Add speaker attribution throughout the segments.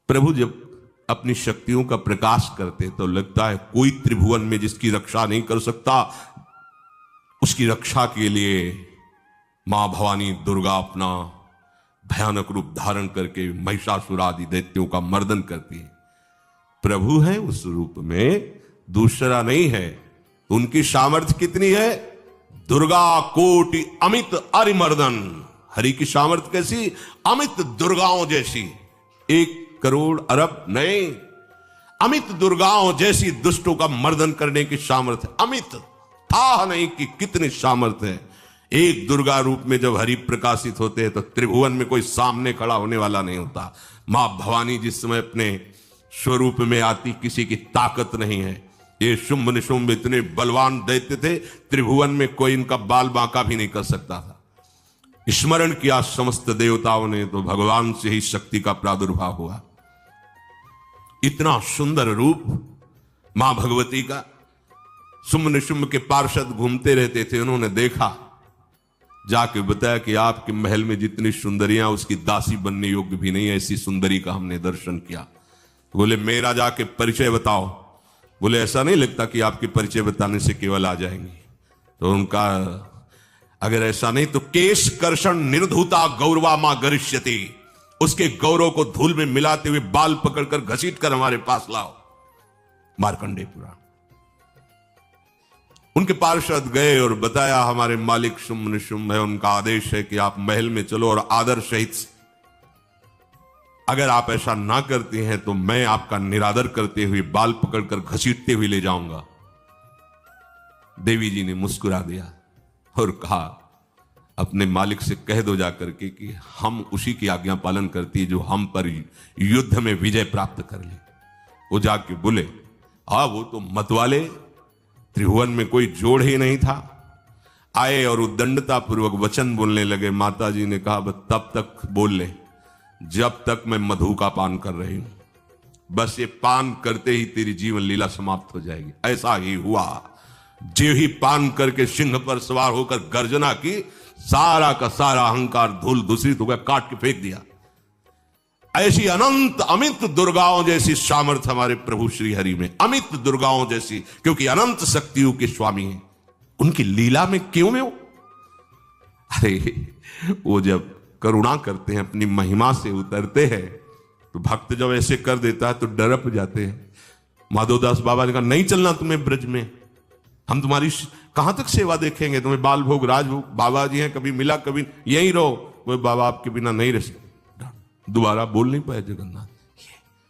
Speaker 1: प्रभु जब अपनी शक्तियों का प्रकाश करते तो लगता है कोई त्रिभुवन में जिसकी रक्षा नहीं कर सकता। उसकी रक्षा के लिए मां भवानी दुर्गा अपना भयानक रूप धारण करके महिषासुर आदि दैत्यों का मर्दन करती है। प्रभु है उस रूप में, दूसरा नहीं है। उनकी सामर्थ्य कितनी है? दुर्गा कोटि अमित अरिमर्दन। हरि की सामर्थ्य कैसी? अमित दुर्गाओं जैसी। 1 करोड़ अरब नहीं, अमित दुर्गाओं जैसी दुष्टों का मर्दन करने की सामर्थ्य। अमित था नहीं कि कितनी सामर्थ्य है। एक दुर्गा रूप में जब हरि प्रकाशित होते हैं तो त्रिभुवन में कोई सामने खड़ा होने वाला नहीं होता। मां भवानी जिस समय अपने स्वरूप में आती, किसी की ताकत नहीं है। ये शुंभ निशुंभ इतने बलवान दैत्य थे, त्रिभुवन में कोई इनका बाल बांका भी नहीं कर सकता था। स्मरण किया समस्त देवताओं ने तो भगवान से ही शक्ति का प्रादुर्भाव हुआ। इतना सुंदर रूप मां भगवती का। शुंभ निशुंभ के पार्षद घूमते रहते थे, उन्होंने देखा, जाके बताया कि आपके महल में जितनी सुंदरियां उसकी दासी बनने योग्य भी नहीं है, ऐसी सुंदरी का हमने दर्शन किया। बोले मेरा जाके परिचय बताओ। बोले ऐसा नहीं लगता कि आपके परिचय बताने से केवल आ जाएंगी। तो उनका अगर ऐसा नहीं तो केश कर्षण निर्धूता गौरवा मां गरिष्यति, उसके गौरव को धूल में मिलाते हुए बाल पकड़कर घसीट कर हमारे पास लाओ। मार्कंडेय पुराण। उनके पार्षद गए और बताया हमारे मालिक शुंभ निशुंभ है, उनका आदेश है कि आप महल में चलो और आदर सहित, अगर आप ऐसा ना करते हैं तो मैं आपका निरादर करते हुए बाल पकड़कर घसीटते हुए ले जाऊंगा। देवी जी ने मुस्कुरा दिया और कहा अपने मालिक से कह दो जाकर के कि हम उसी की आज्ञा पालन करती है जो हम पर युद्ध में विजय प्राप्त कर ले। वो जाके बोले हाँ वो तो मतवाले, त्रिभुवन में कोई जोड़ ही नहीं था। आए और उद्दंडता पूर्वक वचन बोलने लगे। माता जी ने कहा बस तब तक बोल ले जब तक मैं मधु का पान कर रही हूं। बस ये पान करते ही तेरी जीवन लीला समाप्त हो जाएगी। ऐसा ही हुआ। जो ही पान करके सिंह पर सवार होकर गर्जना की, सारा का सारा अहंकार धूल दूषित हो गया, काट के फेंक दिया। ऐसी अनंत अमित दुर्गाओं जैसी सामर्थ्य हमारे प्रभु श्री हरि में, अमित दुर्गाओं जैसी, क्योंकि अनंत शक्तियों के स्वामी हैं। उनकी लीला में क्यों में हो? अरे वो जब करुणा करते हैं, अपनी महिमा से उतरते हैं, तो भक्त जब ऐसे कर देता है तो डरप जाते हैं। माधवदास बाबा ने कहा नहीं चलना तुम्हें ब्रज में, हम तुम्हारी कहां तक सेवा देखेंगे, तुम्हें बाल भोग राजभोग। बाबा जी हैं, कभी मिला कभी यहीं रहो। वो बाबा आपके बिना नहीं रह सकते। दोबारा बोल नहीं पाए जगन्नाथ।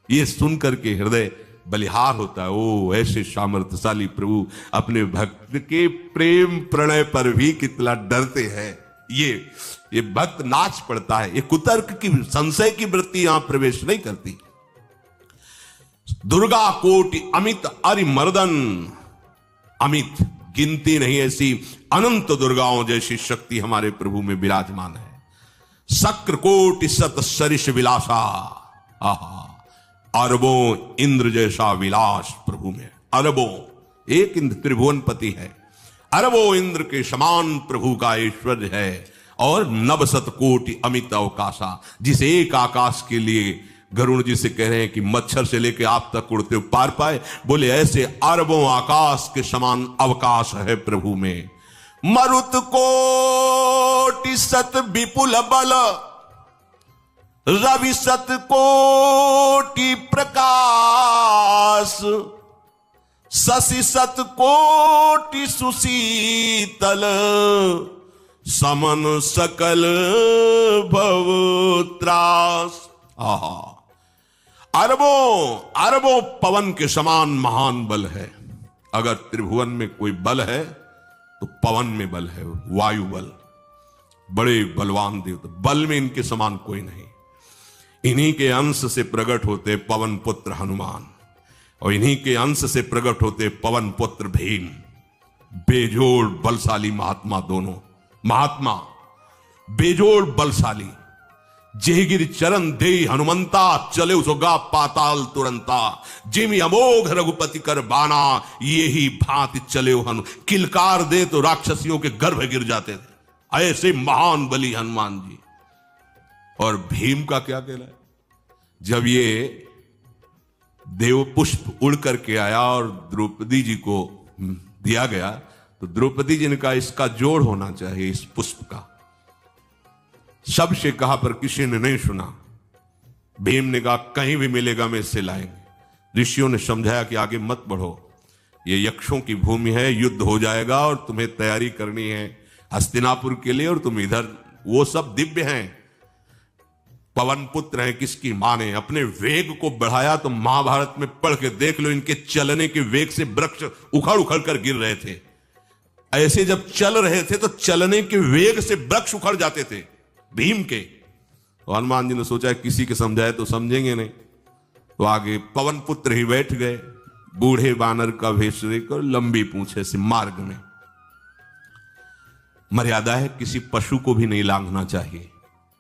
Speaker 1: ये सुन करके हृदय बलिहार होता है। ओ ऐसे सामर्थ्यशाली प्रभु अपने भक्त के प्रेम प्रणय पर भी कितना डरते हैं। ये भक्त नाच पड़ता है। ये कुतर्क की, संशय की वृत्ति यहां प्रवेश नहीं करती। दुर्गा कोटि अमित अरिमर्दन। अमित गिनती नहीं ऐसी अनंत दुर्गाओं जैसी शक्ति हमारे प्रभु में विराजमान है। शक्र कोटि सत सरिष विलासा। आहा, अरबों इंद्र जैसा विलास प्रभु में। अरबों, एक इंद्र त्रिभुवनपति है, अरबों इंद्र के समान प्रभु का ऐश्वर्य है। और नवशत कोटि अमित अवकाशा, जिस एक आकाश के लिए गरुड़ जी से कह रहे हैं कि मच्छर से लेकर आप तक उड़ते हो पार पाए, बोले ऐसे अरबों आकाश के समान अवकाश है प्रभु में। मरुत कोटि सत विपुल बल, रवि सत कोटि प्रकाश, शशि सत कोटि सुशीतल, समन सकल भव त्रास। आहा, अरबों अरबों पवन के समान महान बल है। अगर त्रिभुवन में कोई बल है तो पवन में बल है, वायु बल। बड़े बलवान देवता, बल में इनके समान कोई नहीं। इन्हीं के अंश से प्रकट होते पवन पुत्र हनुमान, और इन्हीं के अंश से प्रकट होते पवन पुत्र भीम। बेजोड़ बलशाली महात्मा, दोनों महात्मा बेजोड़ बलशाली। जेगिर चरण दे हनुमंता, चले उसोगा पाताल तुरंता। जिमि अमोघ रघुपति कर बाना, ये ही भांति चले हनु। किलकार दे तो राक्षसियों के गर्भ गिर जाते थे। ऐसे महान बली हनुमान जी। और भीम का क्या कहना है? जब ये देव पुष्प उड़ करके आया और द्रौपदी जी को दिया गया, तो द्रौपदी जी ने कहा इसका जोड़ होना चाहिए इस पुष्प का। सबसे कहा पर किसी ने नहीं सुना। भीम ने कहा कहीं भी मिलेगा मैं इससे लाएंगे। ऋषियों ने समझाया कि आगे मत बढ़ो, ये यक्षों की भूमि है, युद्ध हो जाएगा और तुम्हें तैयारी करनी है हस्तिनापुर के लिए, और तुम इधर, वो सब दिव्य हैं, पवन पुत्र हैं। किसकी मां ने अपने वेग को बढ़ाया तो महाभारत में पढ़ के देख लो, इनके चलने के वेग से वृक्ष उखड़ उखड़ कर गिर रहे थे। ऐसे जब चल रहे थे तो चलने के वेग से वृक्ष उखड़ जाते थे भीम के। तो हनुमान जी ने सोचा किसी के समझाए तो समझेंगे नहीं, तो आगे पवन पुत्र ही बैठ गए, बूढ़े बानर का भेष लेकर, लंबी पूंछे से। मार्ग में मर्यादा है, किसी पशु को भी नहीं लांघना चाहिए।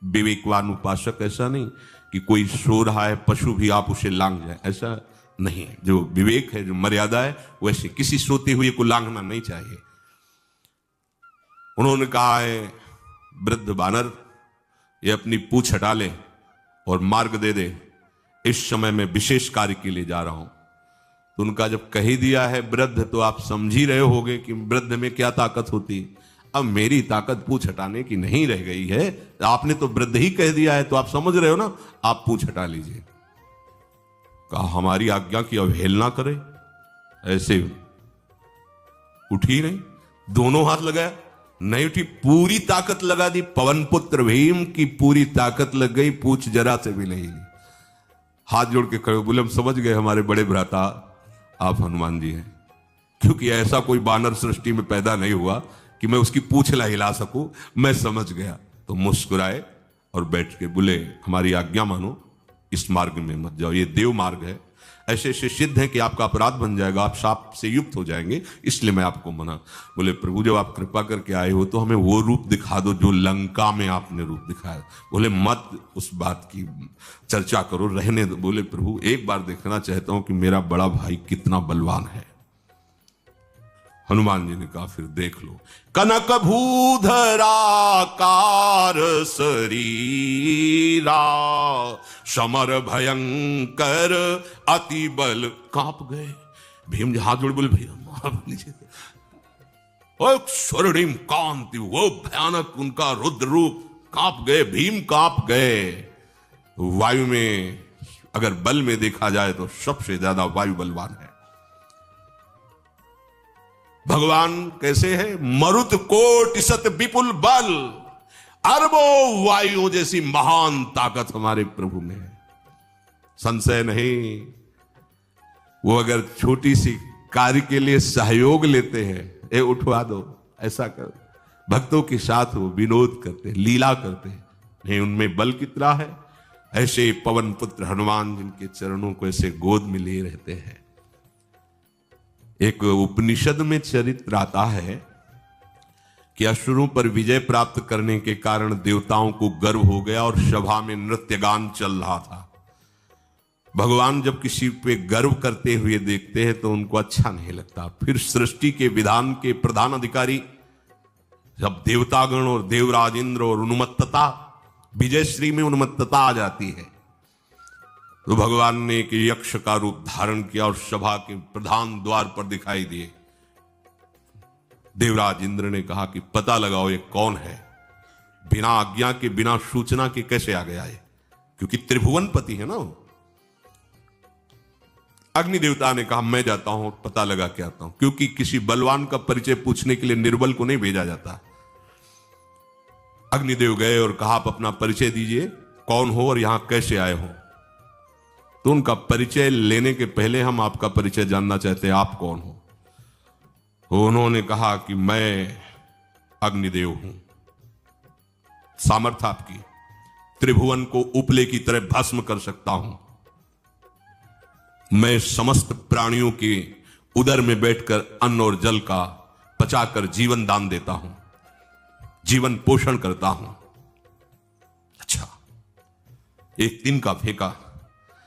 Speaker 1: विवेकवान उपासक ऐसा नहीं कि कोई सो रहा है पशु भी आप उसे लांघ जाए, ऐसा नहीं। जो विवेक है, जो मर्यादा है, वैसे किसी सोते हुए को लांघना नहीं चाहिए। उन्होंने कहा है वृद्ध बानर ये अपनी पूंछ हटा ले और मार्ग दे दे, इस समय मैं विशेष कार्य के लिए जा रहा हूं। तो उनका जब कह ही दिया है वृद्ध, तो आप समझ ही रहे होगे कि वृद्ध में क्या ताकत होती। अब मेरी ताकत पूंछ हटाने की नहीं रह गई है, आपने तो वृद्ध ही कह दिया है, तो आप समझ रहे हो ना, आप पूंछ हटा लीजिए। कहा हमारी आज्ञा की अवहेलना करे, ऐसे उठी नहीं, दोनों हाथ लगाया, नहीं उठी, पूरी ताकत लगा दी। पवन पुत्र भीम की पूरी ताकत लग गई, पूछ जरा से भी नहीं। हाथ जोड़ के खड़े बोले हम समझ गए हमारे बड़े भ्राता आप हनुमान जी हैं, क्योंकि ऐसा कोई बानर सृष्टि में पैदा नहीं हुआ कि मैं उसकी पूंछ ला हिला सकूं, मैं समझ गया। तो मुस्कुराए और बैठ के बोले हमारी आज्ञा मानो, इस मार्ग में मत जाओ, ये देव मार्ग है, ऐसे ऐसे सिद्ध है कि आपका अपराध बन जाएगा, आप शाप से युक्त हो जाएंगे, इसलिए मैं आपको मना। बोले प्रभु जब आप कृपा करके आए हो तो हमें वो रूप दिखा दो जो लंका में आपने रूप दिखाया। बोले मत उस बात की चर्चा करो, रहने दो। बोले प्रभु एक बार देखना चाहता हूं कि मेरा बड़ा भाई कितना बलवान है। हनुमान जी ने कहा फिर देख लो। कनक भूधराकार शरीरा, समर भयंकर अति बल। कांप गए भीम जी, हाथ जोड़ बोले भैया नीचे। स्वर्णिम कांति, वो भयानक उनका रुद्र रूप, कांप गए भीम, कांप गए। वायु में अगर बल में देखा जाए तो सबसे ज्यादा वायु बलवान है। भगवान कैसे है? मरुत कोटि सत विपुल बल, अरबों वायुओं जैसी महान ताकत हमारे प्रभु में है, संशय नहीं। वो अगर छोटी सी कार्य के लिए सहयोग लेते हैं, ए उठवा दो, ऐसा कर, भक्तों के साथ वो विनोद करते, लीला करते, नहीं उनमें बल कितना है। ऐसे पवन पुत्र हनुमान जिनके चरणों को ऐसे गोद में लिए रहते हैं। एक उपनिषद में चरित्र आता है कि असुरों पर विजय प्राप्त करने के कारण देवताओं को गर्व हो गया और सभा में नृत्य गान चल रहा था। भगवान जब किसी पे गर्व करते हुए देखते हैं तो उनको अच्छा नहीं लगता। फिर सृष्टि के विधान के प्रधान अधिकारी जब देवतागण और देवराज इंद्र और उन्मत्तता, विजयश्री में उन्मत्तता आ जाती है, तो भगवान ने एक यक्ष का रूप धारण किया और सभा के प्रधान द्वार पर दिखाई दिए। देवराज इंद्र ने कहा कि पता लगाओ ये कौन है, बिना आज्ञा के, बिना सूचना के कैसे आ गया है, क्योंकि त्रिभुवनपति है ना। अग्नि देवता ने कहा मैं जाता हूं, पता लगा के आता हूं, क्योंकि किसी बलवान का परिचय पूछने के लिए निर्बल को नहीं भेजा जाता। अग्निदेव गए और कहा आप अपना परिचय दीजिए, कौन हो और यहां कैसे आए हो। तो उनका परिचय लेने के पहले हम आपका परिचय जानना चाहते हैं, आप कौन हो। तो उन्होंने कहा कि मैं अग्निदेव हूं, सामर्थ्य आपकी, त्रिभुवन को उपले की तरह भस्म कर सकता हूं। मैं समस्त प्राणियों के उदर में बैठकर अन्न और जल का पचाकर जीवन दान देता हूं, जीवन पोषण करता हूं। अच्छा, एक दिन का फेंका,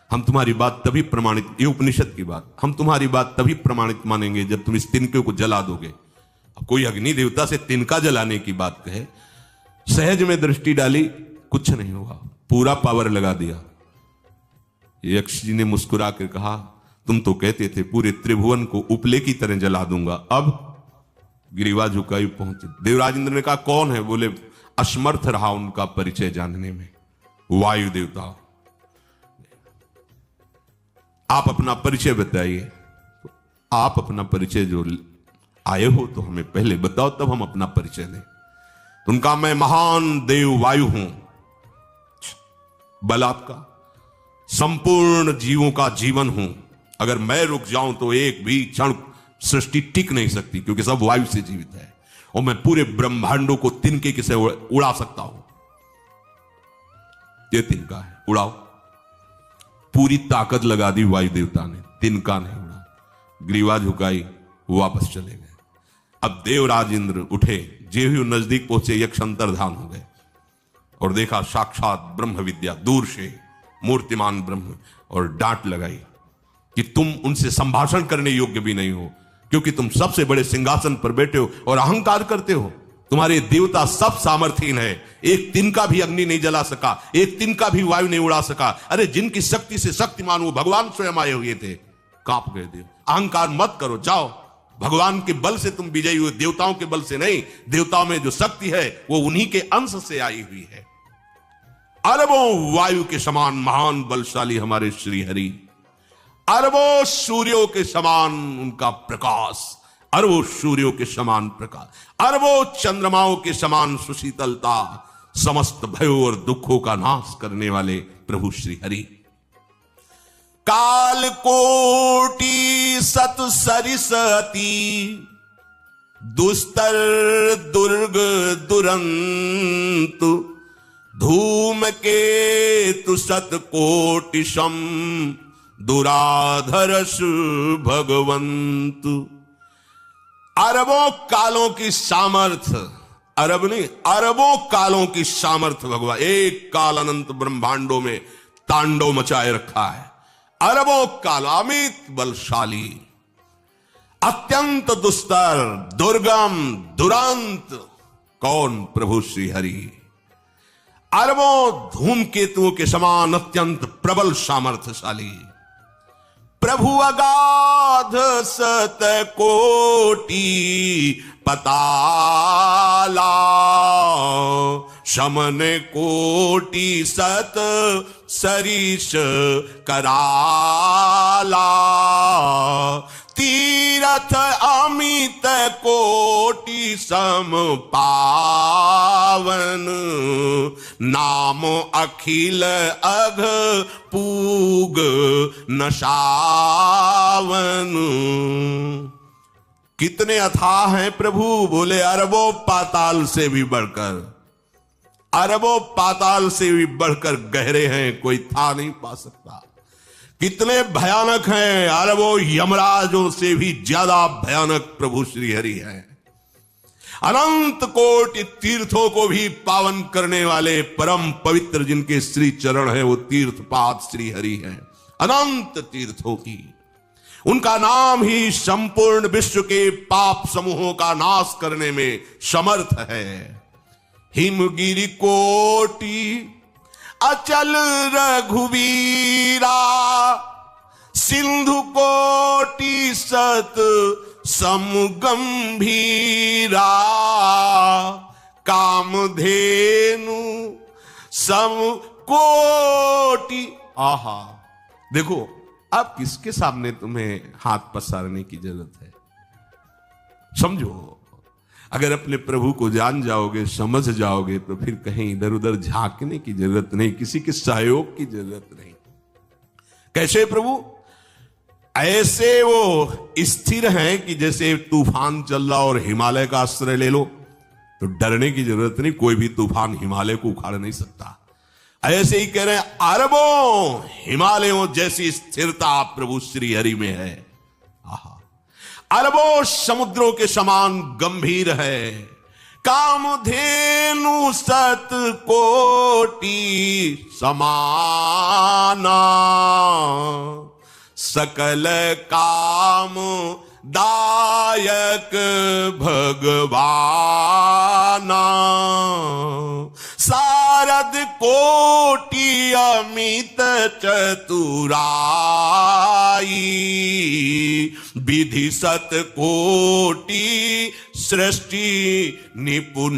Speaker 1: हम तुम्हारी बात तभी प्रमाणित, ये उपनिषद की बात, हम तुम्हारी बात तभी प्रमाणित मानेंगे जब तुम इस तिनके को जला दोगे। अब कोई अग्नि देवता से तिनका जलाने की बात कहे, सहज में दृष्टि डाली, कुछ नहीं हुआ, पूरा पावर लगा दिया। यक्ष जी ने मुस्कुरा कर कहा, तुम तो कहते थे पूरे त्रिभुवन को उपले की तरह जला दूंगा, अब गिरीवा झुकाई पहुंचे। देवराज इंद्र ने कहा कौन है? बोले असमर्थ रहा उनका परिचय जानने में, वायु देवता। आप अपना परिचय बताइए। आप अपना परिचय जो आए हो तो हमें पहले बताओ, तब हम अपना परिचय दें। तो उनका मैं महान देव वायु हूं। बल आपका, संपूर्ण जीवों का जीवन हूं। अगर मैं रुक जाऊं तो एक भी क्षण सृष्टि टिक नहीं सकती, क्योंकि सब वायु से जीवित है। और मैं पूरे ब्रह्मांडों को तिनके से उड़ा सकता हूं। ये तिनका है, उड़ाओ। पूरी ताकत लगा दी वायु देवता ने, तिनका नहीं उड़ा। ग्रीवा झुकाई, वापस चले गए। अब देवराज इंद्र उठे, जे ही नजदीक पहुंचे यक्ष अंतर्धान हो गए और देखा साक्षात ब्रह्म विद्या दूर से मूर्तिमान ब्रह्म, और डांट लगाई कि तुम उनसे संभाषण करने योग्य भी नहीं हो, क्योंकि तुम सबसे बड़े सिंहासन पर बैठे हो और अहंकार करते हो। तुम्हारे देवता सब सामर्थ्यहीन है, एक तिनका भी अग्नि नहीं जला सका, एक तिनका भी वायु नहीं उड़ा सका। अरे जिनकी शक्ति से शक्तिमान वो भगवान स्वयं आए हुए थे, कांप गए देव। अहंकार मत करो, जाओ। भगवान के बल से तुम विजयी हुए, देवताओं के बल से नहीं। देवताओं में जो शक्ति है वो उन्हीं के अंश से आई हुई है। अरबों वायु के समान महान बलशाली हमारे श्री हरि, अरबों सूर्यों के समान उनका प्रकाश, अरबों सूर्यों के समान प्रकाश, अरबों चंद्रमाओं के समान सुशीतलता, समस्त भयों और दुखों का नाश करने वाले प्रभु श्री हरि। काल कोटि सत सरिसती, दुस्तर दुर्ग दुरंत, धूम के तु सत कोटिशम, दुराधरस भगवंत। अरबों कालों की सामर्थ्य, अरब नहीं अरबों कालों की सामर्थ्य भगवान एक काल अनंत ब्रह्मांडों में तांडव मचाए रखा है। अरबों काल, अमित बलशाली, अत्यंत दुस्तर, दुर्गम, दुरांत। कौन? प्रभु श्री हरि। अरबों धूमकेतुओं के समान अत्यंत प्रबल सामर्थ्यशाली प्रभु, अगाध सत कोटि पताला, शमन कोटि सत सरिष कराला, तीरथ अमित कोटि सम पावन, नाम अखिल अघ पूग नशावन। कितने अथाह हैं प्रभु? बोले अरबों पाताल से भी बढ़कर, अरबों पाताल से भी बढ़कर गहरे हैं, कोई था नहीं पा सकता। कितने भयानक हैं? अरबों यमराजों से भी ज्यादा भयानक प्रभु श्री हरि हैं। अनंत कोटि तीर्थों को भी पावन करने वाले परम पवित्र जिनके श्री चरण है वो तीर्थपाद श्री हरि हैं। अनंत तीर्थों की, उनका नाम ही संपूर्ण विश्व के पाप समूहों का नाश करने में समर्थ है। हिमगिरि कोटि अचल रघुवीरा, सिंधु कोटि सत समगंभीरा, कामधेनु सम कोटि। आहा, देखो अब किसके सामने तुम्हें हाथ पसारने की जरूरत है? समझो, अगर अपने प्रभु को जान जाओगे, समझ जाओगे, तो फिर कहीं इधर उधर झांकने की जरूरत नहीं, किसी के सहयोग की जरूरत नहीं। कैसे प्रभु? ऐसे वो स्थिर हैं कि जैसे तूफान चल रहा और हिमालय का आश्रय ले लो तो डरने की जरूरत नहीं, कोई भी तूफान हिमालय को उखाड़ नहीं सकता। ऐसे ही कह रहे हैं, अरबों हिमालयों जैसी स्थिरता प्रभु श्री हरि में है। आहा, अरबों समुद्रों के समान गंभीर है। कामधेनु सत कोटि समाना, सकल काम दायक भगवाना, सारद कोटि अमित चतुराई, विधि सत कोटि सृष्टि निपुनाई,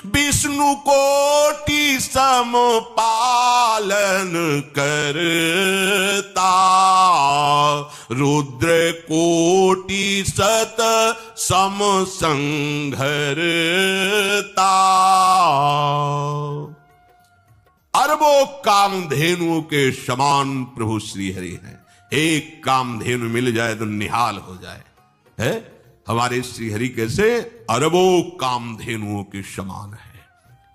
Speaker 1: विष्णु कोटि सम पालन करता, रुद्र कोटि सत सम संघरता। अरबों कामधेनुओं के समान प्रभु श्री हरि हैं। एक कामधेनु मिल जाए तो निहाल हो जाए, है हमारे श्री हरि कैसे अरबों कामधेनुओं के समान है।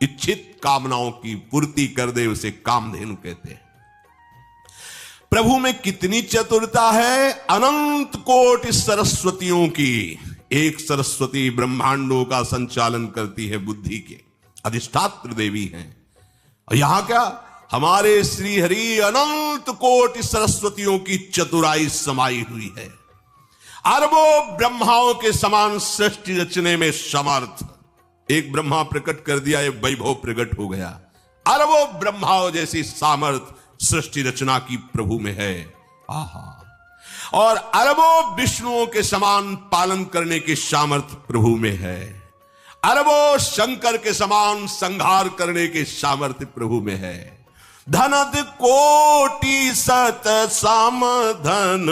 Speaker 1: इच्छित कामनाओं की पूर्ति कर दे उसे कामधेनु कहते हैं। प्रभु में कितनी चतुरता है, अनंत कोटि सरस्वतियों की एक सरस्वती ब्रह्मांडों का संचालन करती है, बुद्धि के अधिष्ठात्र देवी हैं। और यहां क्या, हमारे श्री हरि अनंत कोटि सरस्वतियों की चतुराई समाई हुई है। अरबों ब्रह्माओं के समान सृष्टि रचने में समर्थ। एक ब्रह्मा प्रकट कर दिया, एक वैभव प्रकट हो गया। अरबों ब्रह्माओं जैसी सामर्थ सृष्टि रचना की प्रभु में है। आहा। और अरबों विष्णुओं के समान पालन करने की सामर्थ प्रभु में है। अरबों शंकर के समान संहार करने के सामर्थ्य प्रभु में है। धनद कोटि सत सम धन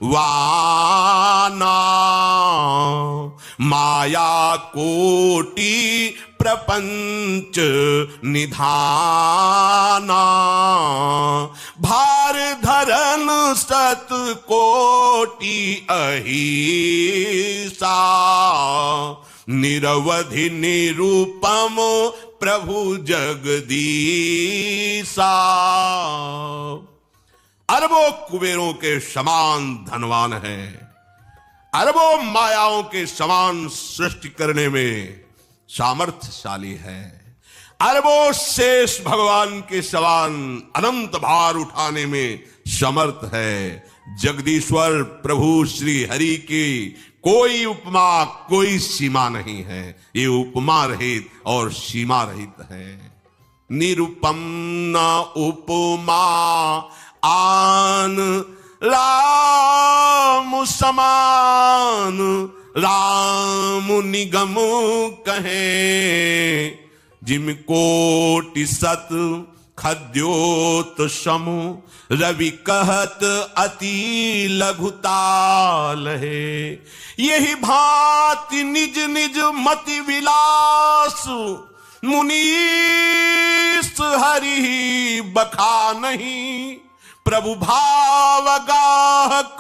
Speaker 1: वाना, माया कोटि प्रपंच निधाना, भार धरन सत कोटि अहिसा, निरवधि निरूपम प्रभु जगदीसा। अरबों कुबेरों के समान धनवान है। अरबों मायाओं के समान सृष्टि करने में सामर्थ्यशाली है। अरबों शेष भगवान के समान अनंत भार उठाने में समर्थ है। जगदीश्वर प्रभु श्री हरि की कोई उपमा कोई सीमा नहीं है। ये उपमा रहित और सीमा रहित है। निरुपम न उपमा आन राम समान, राम निगम कहे, जिम कोटि सत खद्योत समु, रवि कहत अति लघुताल है। यही भांति निज निज मति विलास, मुनीस हरि बखा नहीं। प्रभु भाव गाहक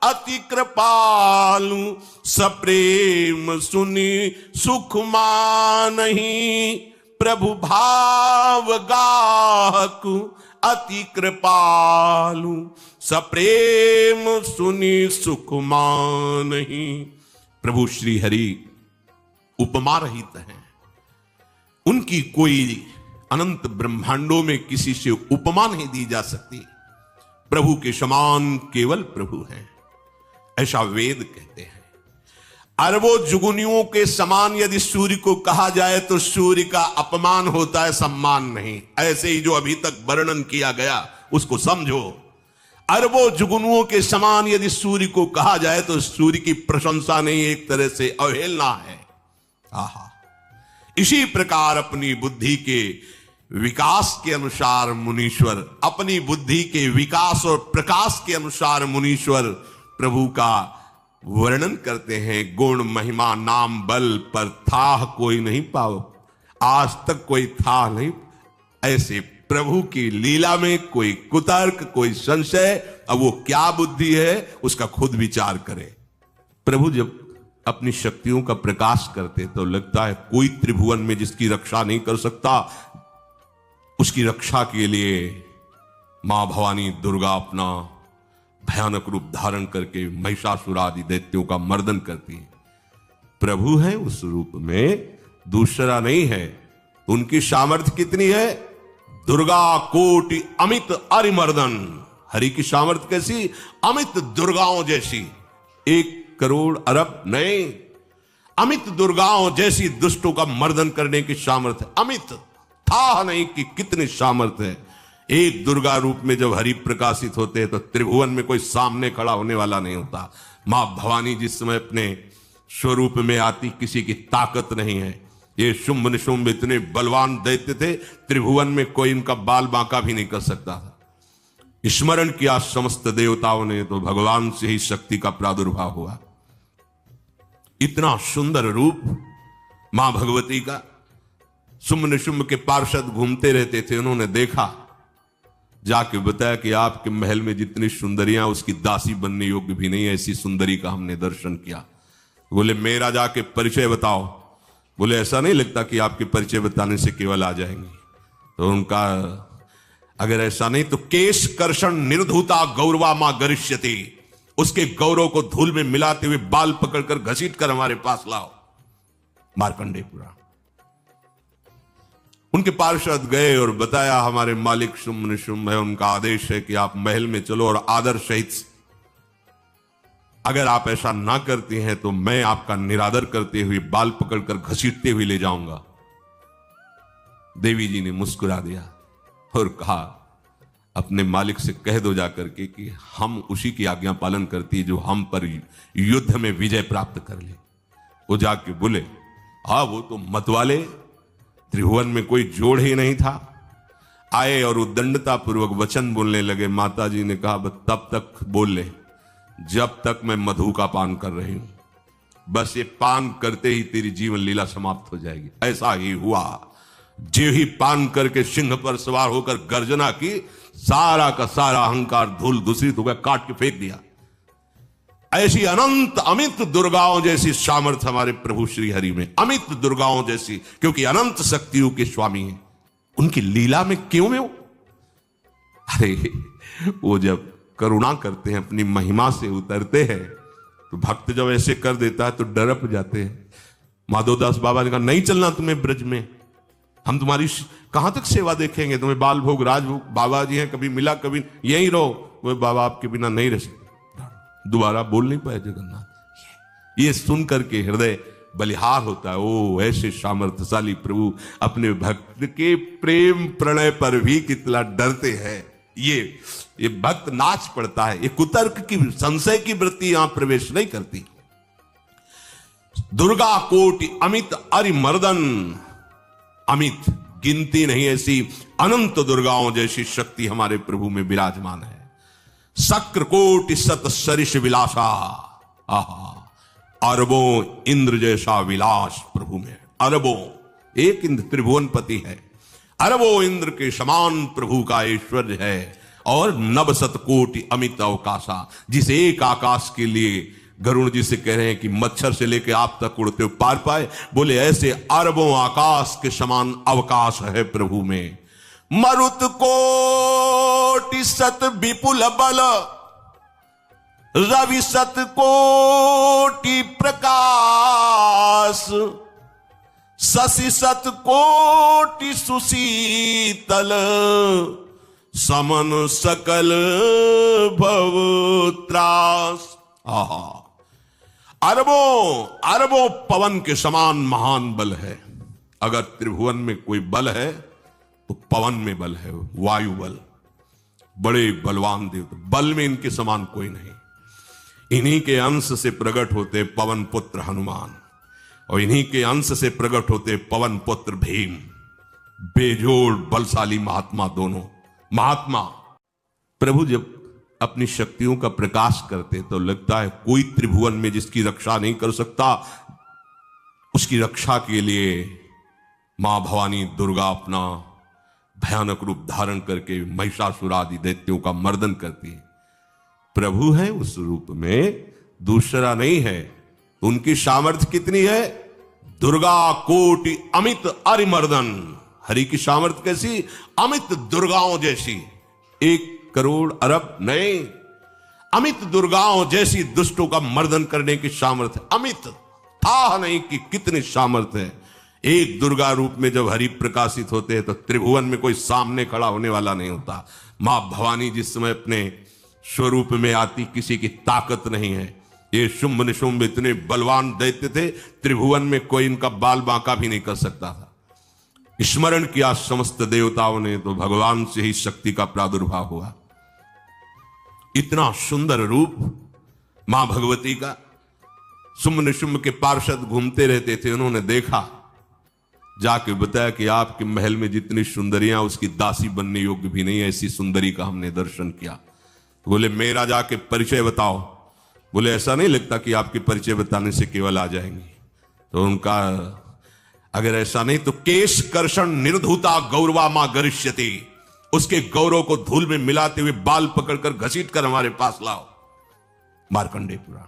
Speaker 1: अति कृपालु, सप्रेम सुनि सुख मानहि। प्रभु भाव गाहक अति कृपालु, सप्रेम सुनि सुख मानहि। प्रभु श्री हरि उपमा रहित हैं। उनकी कोई अनंत ब्रह्मांडों में किसी से उपमा नहीं दी जा सकती। प्रभु के समान केवल प्रभु हैं, ऐसा वेद कहते हैं। अरबों जुगुनियों के समान यदि सूर्य को कहा जाए तो सूर्य का अपमान होता है, सम्मान नहीं। ऐसे ही जो अभी तक वर्णन किया गया उसको समझो। अरबों जुगनुओं के समान यदि सूर्य को कहा जाए तो सूर्य की प्रशंसा नहीं, एक तरह से अवहेलना है। आहा। इसी प्रकार अपनी बुद्धि के विकास के अनुसार मुनीश्वर, अपनी बुद्धि के विकास और प्रकाश के अनुसार मुनीश्वर प्रभु का वर्णन करते हैं। गुण महिमा नाम बल पर था कोई नहीं पाओ, आज तक कोई था नहीं। ऐसे प्रभु की लीला में कोई कुतर्क कोई संशय, अब वो क्या बुद्धि है उसका खुद विचार करे। प्रभु जब अपनी शक्तियों का प्रकाश करते तो लगता है कोई त्रिभुवन में जिसकी रक्षा नहीं कर सकता। उसकी रक्षा के लिए मां भवानी दुर्गा अपना भयानक रूप धारण करके महिषासुर आदि दैत्यों का मर्दन करती है। प्रभु है उस रूप में, दूसरा नहीं है। उनकी सामर्थ्य कितनी है? दुर्गा कोटि अमित अरिमर्दन। हरि की सामर्थ्य कैसी? अमित दुर्गाओं जैसी। 1 करोड़ अरब नहीं, अमित दुर्गाओं जैसी दुष्टों का मर्दन करने की सामर्थ्य। अमित था नहीं कि कितनी सामर्थ्य है। एक दुर्गा रूप में जब हरि प्रकाशित होते हैं तो त्रिभुवन में कोई सामने खड़ा होने वाला नहीं होता। मां भवानी जिस समय अपने स्वरूप में आती, किसी की ताकत नहीं है। ये शुंभ निशुंभ इतने बलवान दैत्य थे, त्रिभुवन में कोई इनका बाल बांका भी नहीं कर सकता था। स्मरण किया समस्त देवताओं ने तो भगवान से ही शक्ति का प्रादुर्भाव हुआ। इतना सुंदर रूप मां भगवती का। शुंभ निशुंभ के पार्षद घूमते रहते थे, उन्होंने देखा, जाके बताया कि आपके महल में जितनी सुंदरियां उसकी दासी बनने योग्य भी नहीं, ऐसी सुंदरी का हमने दर्शन किया। बोले मेरा जाके परिचय बताओ। बोले ऐसा नहीं लगता कि आपके परिचय बताने से केवल आ जाएंगे। तो उनका अगर ऐसा नहीं तो केश कर्षण निर्धूता गौरवा मां गरिष्यति, उसके गौरव को धूल में मिलाते हुए बाल पकड़कर घसीट कर हमारे पास लाओ। मार्कंडेय पुराण। उनके पार्षद गए और बताया हमारे मालिक शुंभ निशुंभ है, उनका आदेश है कि आप महल में चलो और आदर सहित, अगर आप ऐसा ना करती हैं तो मैं आपका निरादर करते हुए बाल पकड़कर घसीटते हुए ले जाऊंगा। देवी जी ने मुस्कुरा दिया और कहा अपने मालिक से कह दो जाकर के कि हम उसी की आज्ञा पालन करती है जो हम पर युद्ध में विजय प्राप्त कर ले। वो जाके बोले हाँ वो तो मतवाले, त्रिभुवन में कोई जोड़ ही नहीं था। आए और उद्दंडता पूर्वक वचन बोलने लगे। माता जी ने कहा बस तब तक बोल ले जब तक मैं मधु का पान कर रही हूं, बस ये पान करते ही तेरी जीवन लीला समाप्त हो जाएगी। ऐसा ही हुआ। जो ही पान करके सिंह पर सवार होकर गर्जना की, सारा का सारा अहंकार धूल दूषित हो गया, काट के फेंक दिया। ऐसी अनंत अमित दुर्गाओं जैसी सामर्थ्य हमारे प्रभु श्री हरि में, अमित दुर्गाओं जैसी, क्योंकि अनंत शक्तियों के स्वामी हैं। उनकी लीला में क्यों में हो? अरे वो जब करुणा करते हैं, अपनी महिमा से उतरते हैं, तो भक्त जब ऐसे कर देता है तो डरप जाते हैं। माधवदास बाबा ने कहा नहीं चलना तुम्हें ब्रज में, हम तुम्हारी कहां तक सेवा देखेंगे, तुम्हें बाल भोग राजभोग, बाबा जी हैं, कभी मिला कभी यहीं रहो। वो बाबा आपके बिना नहीं रह सकते। दोबारा बोल नहीं पाए जगन्नाथ। ये सुन करके हृदय बलिहार होता है। ओ ऐसे सामर्थ्यशाली प्रभु अपने भक्त के प्रेम प्रणय पर भी कितना डरते हैं। ये भक्त नाच पड़ता है। ये कुतर्क की संशय की वृत्ति यहां प्रवेश नहीं करती। दुर्गा कोटि अमित अरिमर्दन, अमित गिनती नहीं ऐसी अनंत दुर्गाओं जैसी शक्ति हमारे प्रभु में विराजमान है। शक्र कोटि सत सरिष विलासा, आहा अरबों इंद्र जैसा विलास प्रभु में। अरबों, एक इंद्र त्रिभुवनपति है, अरबों इंद्र के समान प्रभु का ऐश्वर्य है। और नवशत कोटि अमित अवकाशा, जिस एक आकाश के लिए गरुड़ जी से कह रहे हैं कि मच्छर से लेकर आप तक उड़ते हुए पार पाए, बोले ऐसे अरबों आकाश के समान अवकाश है प्रभु में। मरुत कोटि सत विपुल बल, रवि सत कोटि प्रकाश, शशि सत कोटि सुशीतल, समन सकल भव त्रास। आहा, अरबों अरबों पवन के समान महान बल है। अगर त्रिभुवन में कोई बल है तो पवन में बल है, वायु बल। बड़े बलवान देव, बल में इनके समान कोई नहीं। इन्हीं के अंश से प्रकट होते पवन पुत्र हनुमान, और इन्हीं के अंश से प्रकट होते पवन पुत्र भीम। बेजोड़ बलशाली महात्मा दोनों। महात्मा प्रभु जब अपनी शक्तियों का प्रकाश करते तो लगता है कोई त्रिभुवन में जिसकी रक्षा नहीं कर सकता। उसकी रक्षा के लिए मां भवानी दुर्गा अपना भयानक रूप धारण करके महिषासुर आदि दैत्यों का मर्दन करती है। प्रभु है उस रूप में, दूसरा नहीं है। उनकी सामर्थ्य कितनी है? दुर्गा कोटि अमित अरिमर्दन। हरि की सामर्थ्य कैसी? अमित दुर्गाओं जैसी। 1 करोड़ अरब नहीं, अमित दुर्गाओं जैसी दुष्टों का मर्दन करने की सामर्थ्य। अमित था नहीं कि कितनी सामर्थ्य है। एक दुर्गा रूप में जब हरि प्रकाशित होते हैं तो त्रिभुवन में कोई सामने खड़ा होने वाला नहीं होता। मां भवानी जिस समय अपने स्वरूप में आती, किसी की ताकत नहीं है। ये शुंभ निशुंभ इतने बलवान दैत्य थे, त्रिभुवन में कोई इनका बाल बांका भी नहीं कर सकता था। स्मरण किया समस्त देवताओं ने तो भगवान से ही शक्ति का प्रादुर्भाव हुआ। इतना सुंदर रूप मां भगवती का। शुंभ निशुंभ के पार्षद घूमते रहते थे, उन्होंने देखा, जाके बताया कि आपके महल में जितनी सुंदरियां उसकी दासी बनने योग्य भी नहीं, ऐसी सुंदरी का हमने दर्शन किया। तो बोले मेरा जाके परिचय बताओ। बोले ऐसा नहीं लगता कि आपके परिचय बताने से केवल आ जाएंगी। तो उनका अगर ऐसा नहीं तो केश कर्षण निर्धूता गौरवा मां गरिष्यति, उसके गौरव को धूल में मिलाते हुए बाल पकड़कर घसीट कर हमारे पास लाओ। मार्कंडेय पुराण।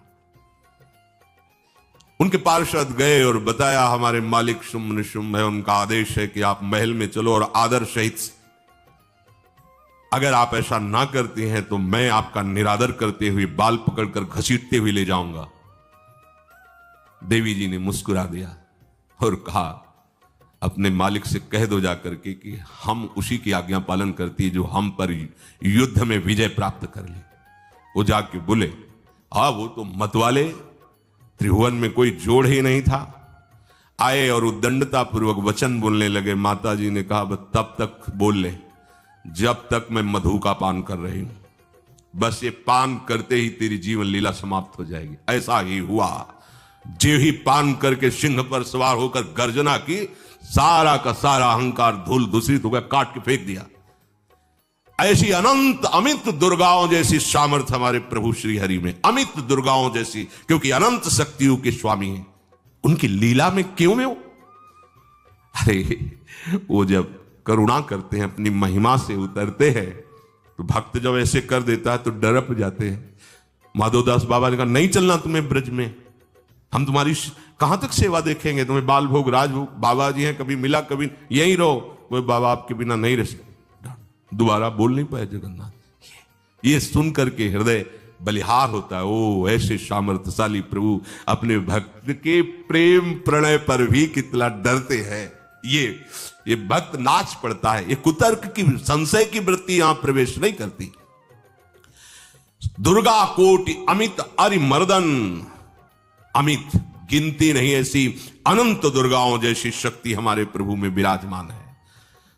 Speaker 1: उनके पार्षद गए और बताया हमारे मालिक शुंभ निशुंभ है, उनका आदेश है कि आप महल में चलो और आदर सहित, अगर आप ऐसा ना करती हैं तो मैं आपका निरादर करते हुए बाल पकड़कर घसीटते हुए ले जाऊंगा। देवी जी ने मुस्कुरा दिया और कहा अपने मालिक से कह दो जाकर के कि हम उसी की आज्ञा पालन करती जो हम पर युद्ध में विजय प्राप्त कर ले। वो जाके बोले हाँ वो तो मतवाले, त्रिभुवन में कोई जोड़ ही नहीं था। आए और उद्दंडता पूर्वक वचन बोलने लगे। माता जी ने कहा बस तब तक बोल ले जब तक मैं मधु का पान कर रही हूं, बस ये पान करते ही तेरी जीवन लीला समाप्त हो जाएगी। ऐसा ही हुआ। जो ही पान करके सिंह पर सवार होकर गर्जना की, सारा का सारा अहंकार धूल दूषित हो गया, काट के फेंक दिया। ऐसी अनंत अमित दुर्गाओं जैसी सामर्थ्य हमारे प्रभु श्री हरि में, अमित दुर्गाओं जैसी, क्योंकि अनंत शक्तियों के स्वामी हैं। उनकी लीला में क्यों में हो? अरे वो जब करुणा करते हैं, अपनी महिमा से उतरते हैं, तो भक्त जब ऐसे कर देता है तो डरप जाते हैं। माधवदास बाबा ने कहा नहीं चलना तुम्हें ब्रज में, हम तुम्हारी कहां तक सेवा देखेंगे, तुम्हें बाल भोग राजभोग। बाबा जी हैं, कभी मिला कभी यहीं रहो। वो बाबा आपके बिना नहीं रह सकते। दोबारा बोल नहीं पाए जगन्नाथ। ये सुन करके हृदय बलिहार होता है। ओ ऐसे सामर्थ्यशाली प्रभु अपने भक्त के प्रेम प्रणय पर भी कितना डरते हैं। ये भक्त नाच पड़ता है। ये कुतर्क की संशय की वृत्ति यहां प्रवेश नहीं करती। दुर्गा कोटि अमित अरिमर्दन, अमित गिनती नहीं ऐसी अनंत दुर्गाओं जैसी शक्ति हमारे प्रभु में विराजमान है।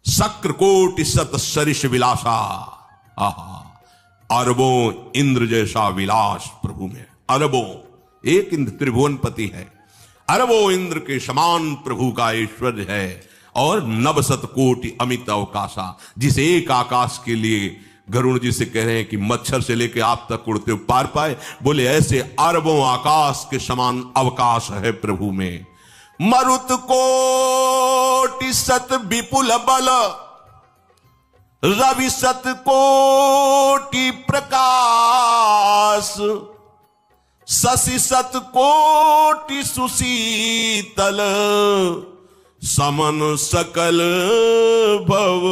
Speaker 1: शक्र कोटि सत सरिष विलासा, आहा अरबों इंद्र जैसा विलास प्रभु में। अरबों, एक इंद्र त्रिभुवनपति है, अरबों इंद्र के समान प्रभु का ऐश्वर्य है। और नवशत कोटि अमित अवकाशा, जिस एक आकाश के लिए गरुड़ जी से कह रहे हैं कि मच्छर से लेकर आप तक उड़ते हो पार पाए, बोले ऐसे अरबों आकाश के समान अवकाश है प्रभु में। मरुत कोटि सत विपुल बल, रवि सत कोटि प्रकाश, शशि सत कोटि सुशीतल, समन सकल भव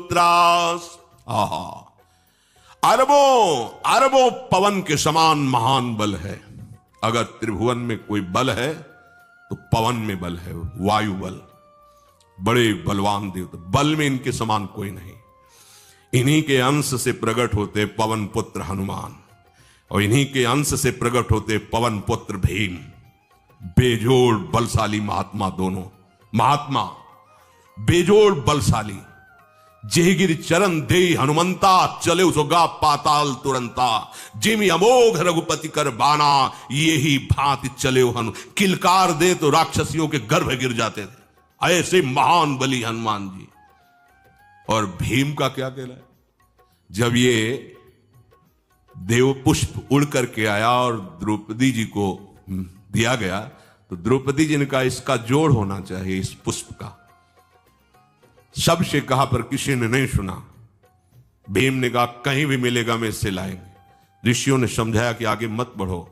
Speaker 1: त्रास। आहा, अरबों अरबों पवन के समान महान बल है। अगर त्रिभुवन में कोई बल है तो पवन में बल है, वायु बल। बड़े बलवान देवता, बल में इनके समान कोई नहीं। इन्हीं के अंश से प्रकट होते पवन पुत्र हनुमान, और इन्हीं के अंश से प्रकट होते पवन पुत्र भीम। बेजोड़ बलशाली महात्मा, दोनों महात्मा बेजोड़ बलशाली। जेगिर चरण दे हनुमंता, चले उसोगा पाताल तुरंता। जिमि अमोघ रघुपति कर बाना, ये ही भांति चले हनु। किलकार दे तो राक्षसियों के गर्भ गिर जाते थे। ऐसे महान बली हनुमान जी। और भीम का क्या कहना है? जब ये देव पुष्प उड़ करके आया और द्रौपदी जी को दिया गया, तो द्रौपदी जी ने कहा इसका जोड़ होना चाहिए, इस पुष्प का। सबसे कहा पर किसी ने नहीं सुना। भीम ने कहा कहीं भी मिलेगा मैं इससे लाएंगे। ऋषियों ने समझाया कि आगे मत बढ़ो,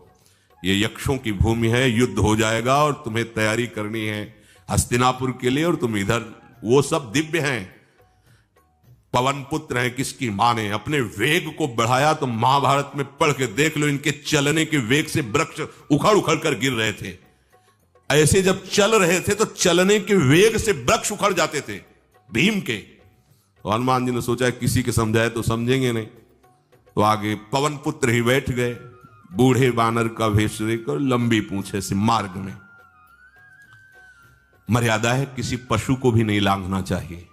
Speaker 1: ये यक्षों की भूमि है, युद्ध हो जाएगा और तुम्हें तैयारी करनी है हस्तिनापुर के लिए, और तुम इधर। वो सब दिव्य हैं, पवन पुत्र हैं। किसकी मां ने अपने वेग को बढ़ाया तो महाभारत में पढ़ के देख लो, इनके चलने के वेग से वृक्ष उखड़ उखड़ कर गिर रहे थे। ऐसे जब चल रहे थे तो चलने के वेग से वृक्ष उखड़ जाते थे भीम के। तो हनुमान जी ने सोचा किसी के समझाए तो समझेंगे नहीं, तो आगे पवन पुत्र ही बैठ गए, बूढ़े बानर का वेश लेकर, लंबी पूंछे से। मार्ग में मर्यादा है, किसी पशु को भी नहीं लांघना चाहिए।